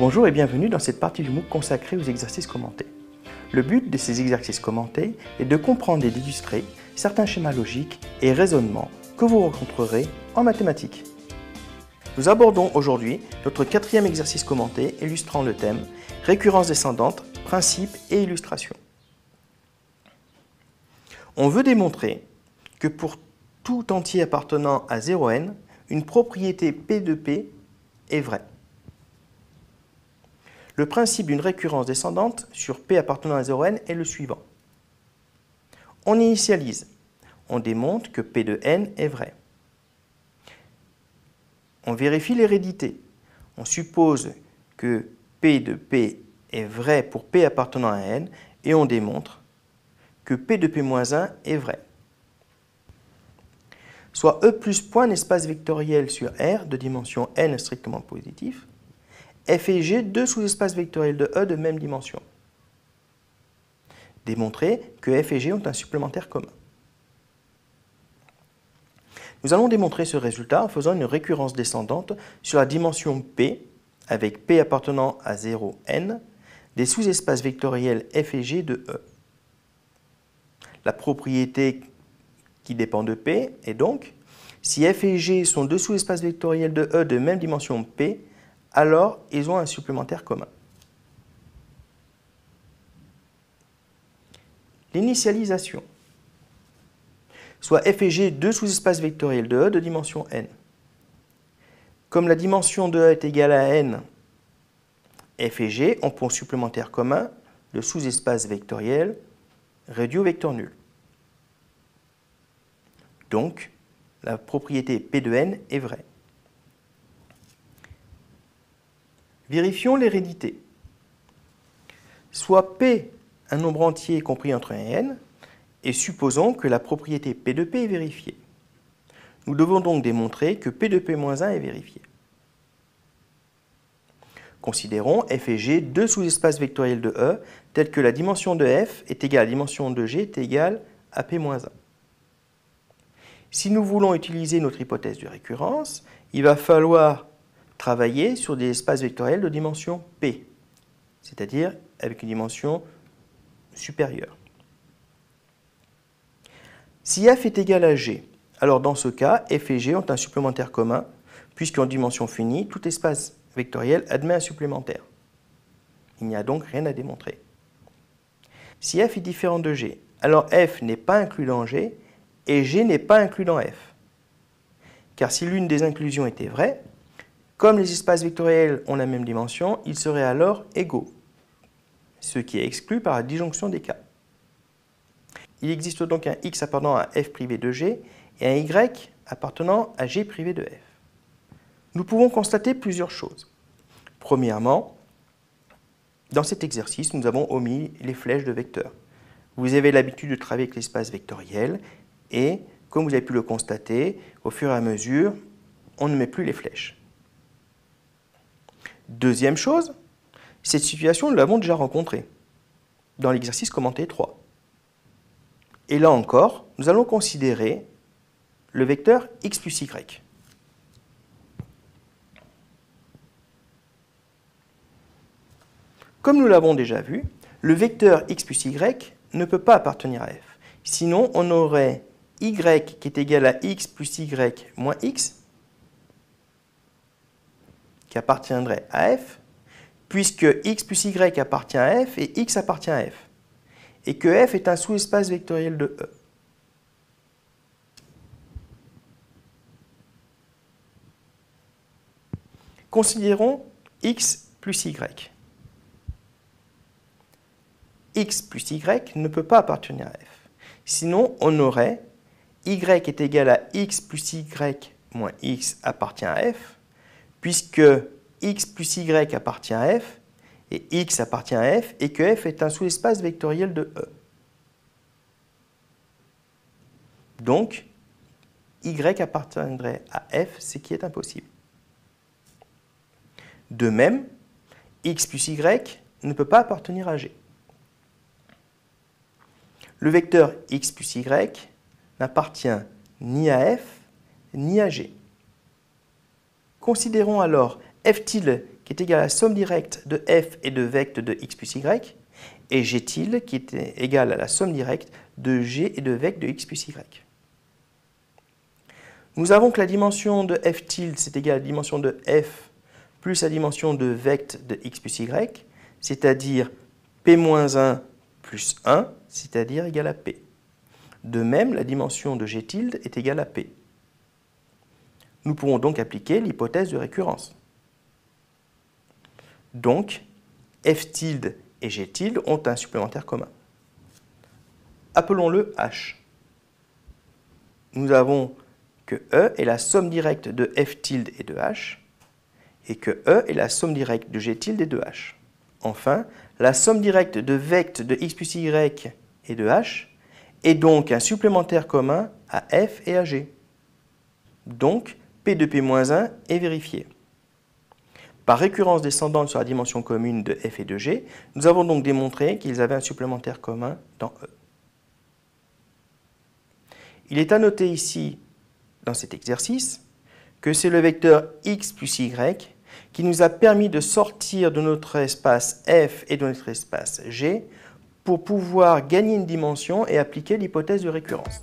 Bonjour et bienvenue dans cette partie du MOOC consacrée aux exercices commentés. Le but de ces exercices commentés est de comprendre et d'illustrer certains schémas logiques et raisonnements que vous rencontrerez en mathématiques. Nous abordons aujourd'hui notre quatrième exercice commenté illustrant le thème « Récurrence descendante, principes et illustrations ». On veut démontrer que pour tout entier appartenant à 0n, une propriété P de P est vraie. Le principe d'une récurrence descendante sur P appartenant à 0n est le suivant. On initialise. On démontre que P de n est vrai. On vérifie l'hérédité. On suppose que P de P est vrai pour P appartenant à n et on démontre que P de P-1 est vrai. Soit E plus point un espace vectoriel sur R de dimension n strictement positif, F et G, deux sous-espaces vectoriels de E de même dimension. Démontrer que F et G ont un supplémentaire commun. Nous allons démontrer ce résultat en faisant une récurrence descendante sur la dimension P, avec P appartenant à 0n, des sous-espaces vectoriels F et G de E. La propriété qui dépend de P est donc, si F et G sont deux sous-espaces vectoriels de E de même dimension P, alors ils ont un supplémentaire commun. L'initialisation. Soit F et G deux sous-espaces vectoriels de E de dimension n. Comme la dimension de E est égale à n, F et G ont pour supplémentaire commun le sous-espace vectoriel réduit au vecteur nul. Donc, la propriété P de n est vraie. Vérifions l'hérédité. Soit P un nombre entier compris entre 1 et n, et supposons que la propriété P de P est vérifiée. Nous devons donc démontrer que P de P-1 est vérifié. Considérons F et G deux sous-espaces vectoriels de E, tels que la dimension de F est égale à la dimension de G est égale à P-1. Si nous voulons utiliser notre hypothèse de récurrence, il va falloir travailler sur des espaces vectoriels de dimension P, c'est-à-dire avec une dimension supérieure. Si F est égal à G, alors dans ce cas, F et G ont un supplémentaire commun, puisqu'en dimension finie, tout espace vectoriel admet un supplémentaire. Il n'y a donc rien à démontrer. Si F est différent de G, alors F n'est pas inclus dans G et G n'est pas inclus dans F. Car si l'une des inclusions était vraie, comme les espaces vectoriels ont la même dimension, ils seraient alors égaux, ce qui est exclu par la disjonction des cas. Il existe donc un x appartenant à f privé de g et un y appartenant à g privé de f. Nous pouvons constater plusieurs choses. Premièrement, dans cet exercice, nous avons omis les flèches de vecteurs. Vous avez l'habitude de travailler avec l'espace vectoriel et, comme vous avez pu le constater, au fur et à mesure, on ne met plus les flèches. Deuxième chose, cette situation, nous l'avons déjà rencontrée dans l'exercice commenté 3. Et là encore, nous allons considérer le vecteur x plus y. Comme nous l'avons déjà vu, le vecteur x plus y ne peut pas appartenir à f. Sinon, on aurait y qui est égal à x plus y moins x, qui appartiendrait à f, puisque x plus y appartient à f et x appartient à f, et que f est un sous-espace vectoriel de E. Considérons x plus y. X plus y ne peut pas appartenir à f. Sinon, on aurait y est égal à x plus y moins x appartient à f, puisque x plus y appartient à f, et x appartient à f, et que f est un sous-espace vectoriel de E. Donc, y appartiendrait à f, ce qui est impossible. De même, x plus y ne peut pas appartenir à g. Le vecteur x plus y n'appartient ni à f, ni à g. Considérons alors f tilde qui est égal à la somme directe de f et de vecte de x plus y, et g tilde qui est égal à la somme directe de g et de vecte de x plus y. Nous avons que la dimension de f tilde, c'est égal à la dimension de f plus la dimension de vecte de x plus y, c'est-à-dire p-1 plus 1, c'est-à-dire égal à p. De même, la dimension de g tilde est égale à p. Nous pourrons donc appliquer l'hypothèse de récurrence. Donc, f tilde et g tilde ont un supplémentaire commun. Appelons-le h. Nous avons que E est la somme directe de f tilde et de h, et que E est la somme directe de g tilde et de h. Enfin, la somme directe de vecte de x plus y et de h est donc un supplémentaire commun à f et à g. Donc, p de p-1 est vérifié. Par récurrence descendante sur la dimension commune de f et de g, nous avons donc démontré qu'ils avaient un supplémentaire commun dans E. Il est à noter ici, dans cet exercice, que c'est le vecteur x plus y qui nous a permis de sortir de notre espace f et de notre espace g pour pouvoir gagner une dimension et appliquer l'hypothèse de récurrence.